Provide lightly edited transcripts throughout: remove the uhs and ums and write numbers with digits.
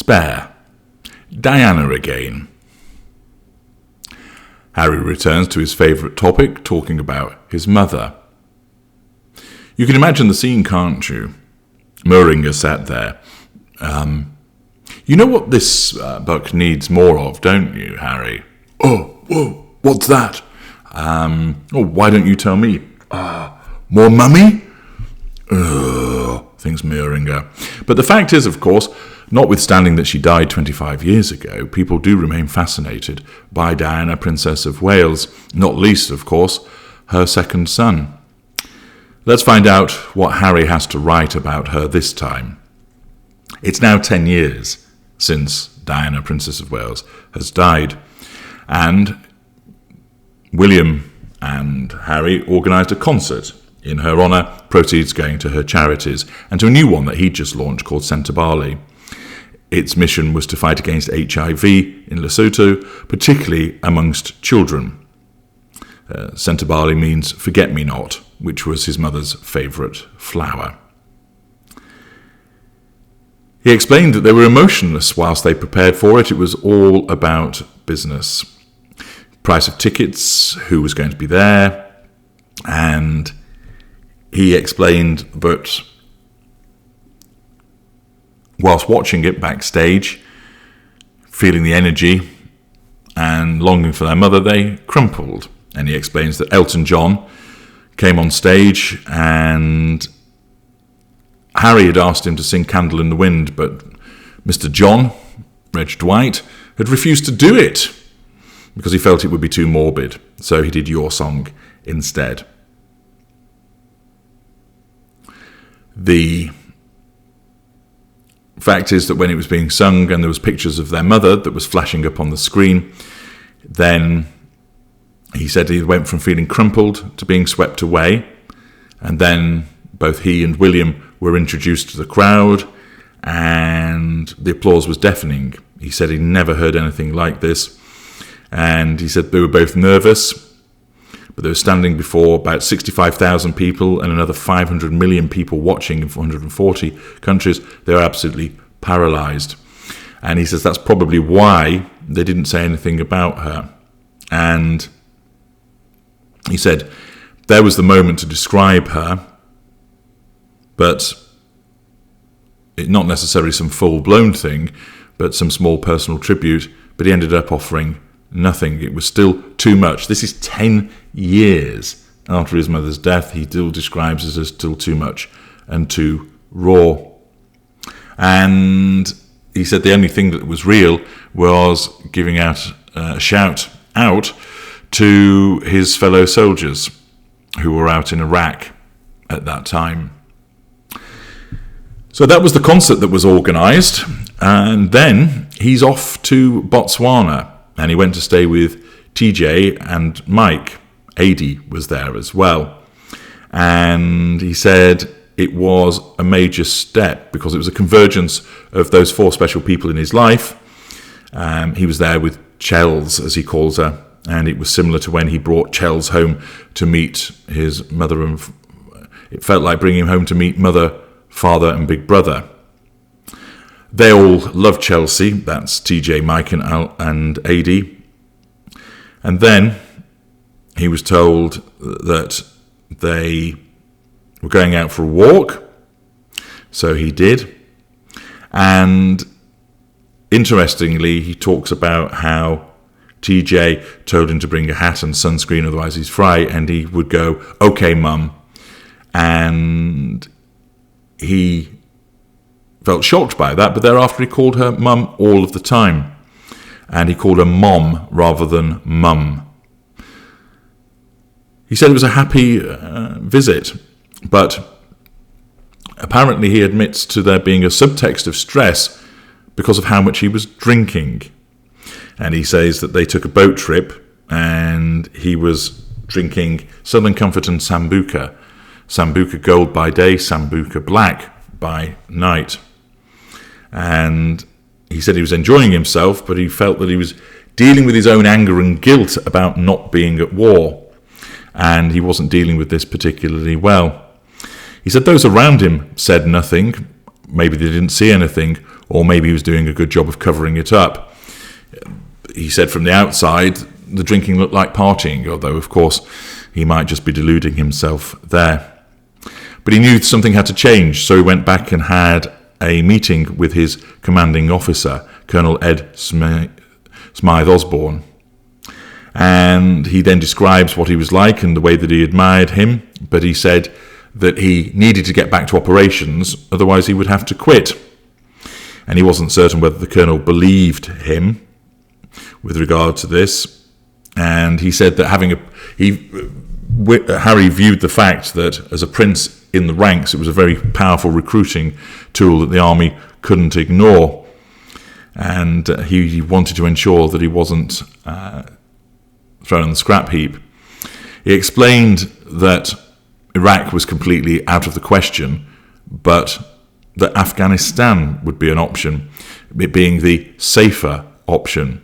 Spare. Diana again. Harry returns to his favourite topic, talking about his mother. You can imagine the scene, can't you? Moeringer sat there. You know what this book needs more of, don't you, Harry? Oh, whoa, what's that? Why don't you tell me? More mummy? Thinks Moeringer. But the fact is, of course, notwithstanding that she died 25 years ago, people do remain fascinated by Diana, Princess of Wales, not least, of course, her second son. Let's find out what Harry has to write about her this time. It's now 10 years since Diana, Princess of Wales, has died, and William and Harry organised a concert in her honour, proceeds going to her charities, and to a new one that he'd just launched called Centre Barley. Its mission was to fight against HIV in Lesotho, particularly amongst children. Centre Barley means forget-me-not, which was his mother's favourite flower. He explained that they were emotionless whilst they prepared for it. It was all about business. Price of tickets, who was going to be there, and he explained that whilst watching it backstage, feeling the energy and longing for their mother, they crumpled. And he explains that Elton John came on stage and Harry had asked him to sing Candle in the Wind, but Mr. John, Reg Dwight, had refused to do it because he felt it would be too morbid. So he did Your Song instead. The fact is that when it was being sung and there was pictures of their mother that was flashing up on the screen, then he said he went from feeling crumpled to being swept away, and then both he and William were introduced to the crowd, and the applause was deafening. He said he never heard anything like this, and he said they were both nervous, but they were standing before about 65,000 people and another 500 million people watching in 140 countries. They were absolutely paralysed. And he says that's probably why they didn't say anything about her. And he said there was the moment to describe her, but not necessarily some full-blown thing, but some small personal tribute. But he ended up offering nothing. It was still too much. This is 10 years after his mother's death. He still describes it as still too much and too raw. And he said the only thing that was real was giving out a shout out to his fellow soldiers who were out in Iraq at that time. So that was the concert that was organised, and then he's off to Botswana, and he went to stay with TJ and Mike. Adi was there as well, and he said it was a major step because it was a convergence of those four special people in his life. He was there with Chels, as he calls her, and it was similar to when he brought Chels home to meet his mother, and it felt like bringing him home to meet mother, father and big brother. They all love Chelsea, that's TJ, Mike and Adi. And then he was told that they were going out for a walk, so he did. And interestingly, he talks about how TJ told him to bring a hat and sunscreen, otherwise he's fry, and he would go, "Okay, Mum." And he felt shocked by that, but thereafter he called her Mum all of the time. And he called her Mom rather than Mum. He said it was a happy visit, but apparently he admits to there being a subtext of stress because of how much he was drinking. And he says that they took a boat trip and he was drinking Southern Comfort and Sambuca. Sambuca Gold by day, Sambuca Black by night. And he said he was enjoying himself, but he felt that he was dealing with his own anger and guilt about not being at war. And he wasn't dealing with this particularly well. He said those around him said nothing, maybe they didn't see anything, or maybe he was doing a good job of covering it up. He said from the outside, the drinking looked like partying, although, of course, he might just be deluding himself there. But he knew something had to change, so he went back and had a meeting with his commanding officer, Colonel Ed Smythe Osborne. And he then describes what he was like and the way that he admired him, but he said that he needed to get back to operations, otherwise he would have to quit. And he wasn't certain whether the colonel believed him with regard to this. And he said that Harry viewed the fact that as a prince in the ranks, it was a very powerful recruiting tool that the army couldn't ignore. And he wanted to ensure that he wasn't thrown on the scrap heap. He explained that Iraq was completely out of the question, but that Afghanistan would be an option, it being the safer option.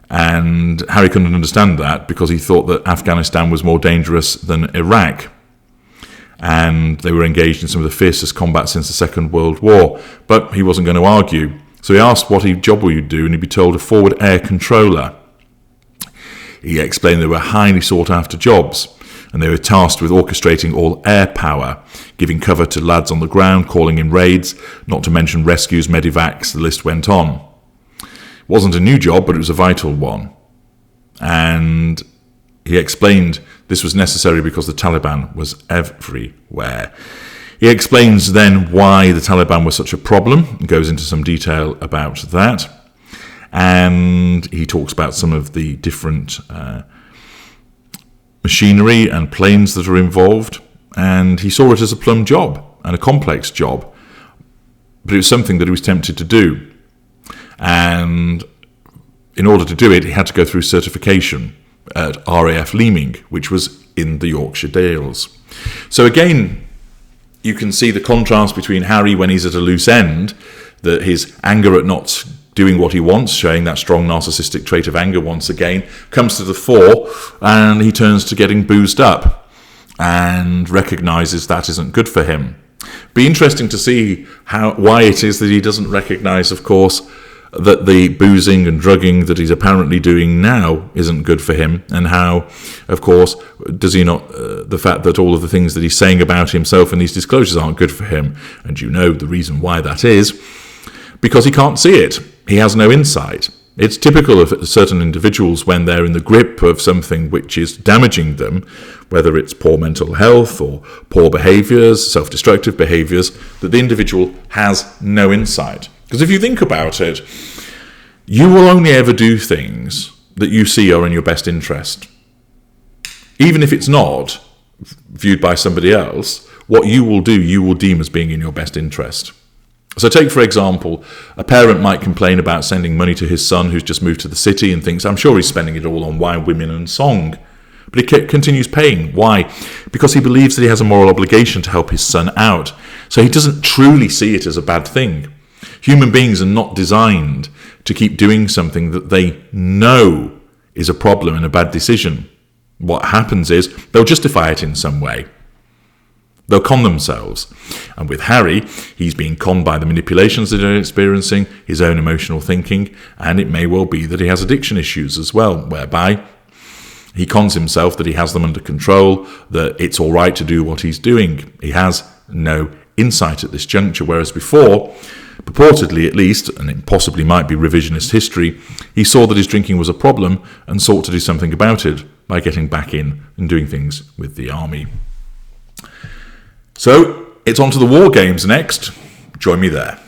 And Harry couldn't understand that because he thought that Afghanistan was more dangerous than Iraq. And they were engaged in some of the fiercest combat since the Second World War. But he wasn't going to argue. So he asked what job will you do, and he'd be told a forward air controller. He explained they were highly sought after jobs, and they were tasked with orchestrating all air power, giving cover to lads on the ground, calling in raids, not to mention rescues, medivacs, the list went on. It wasn't a new job, but it was a vital one. And he explained this was necessary because the Taliban was everywhere. He explains then why the Taliban was such a problem, and goes into some detail about that. And he talks about some of the different machinery and planes that are involved. And he saw it as a plum job and a complex job. But it was something that he was tempted to do. And in order to do it, he had to go through certification at RAF Leeming, which was in the Yorkshire Dales. So again, you can see the contrast between Harry when he's at a loose end, that his anger at not doing what he wants, showing that strong narcissistic trait of anger once again, comes to the fore, and he turns to getting boozed up and recognises that isn't good for him. Be interesting to see why it is that he doesn't recognise, of course, that the boozing and drugging that he's apparently doing now isn't good for him, and how, of course, does he not, the fact that all of the things that he's saying about himself in these disclosures aren't good for him. And you know the reason why that is, because he can't see it. He has no insight. It's typical of certain individuals when they're in the grip of something which is damaging them, whether it's poor mental health or poor behaviours, self-destructive behaviours, that the individual has no insight. Because if you think about it, you will only ever do things that you see are in your best interest. Even if it's not viewed by somebody else, what you will do, you will deem as being in your best interest. So take, for example, a parent might complain about sending money to his son who's just moved to the city and thinks, I'm sure he's spending it all on wine, women and song. But he continues paying. Why? Because he believes that he has a moral obligation to help his son out. So he doesn't truly see it as a bad thing. Human beings are not designed to keep doing something that they know is a problem and a bad decision. What happens is they'll justify it in some way. They'll con themselves. And with Harry, he's being conned by the manipulations that he's experiencing, his own emotional thinking, and it may well be that he has addiction issues as well, whereby he cons himself that he has them under control, that it's all right to do what he's doing. He has no insight at this juncture, whereas before, purportedly at least, and it possibly might be revisionist history, he saw that his drinking was a problem and sought to do something about it by getting back in and doing things with the army. So, it's on to the war games next. Join me there.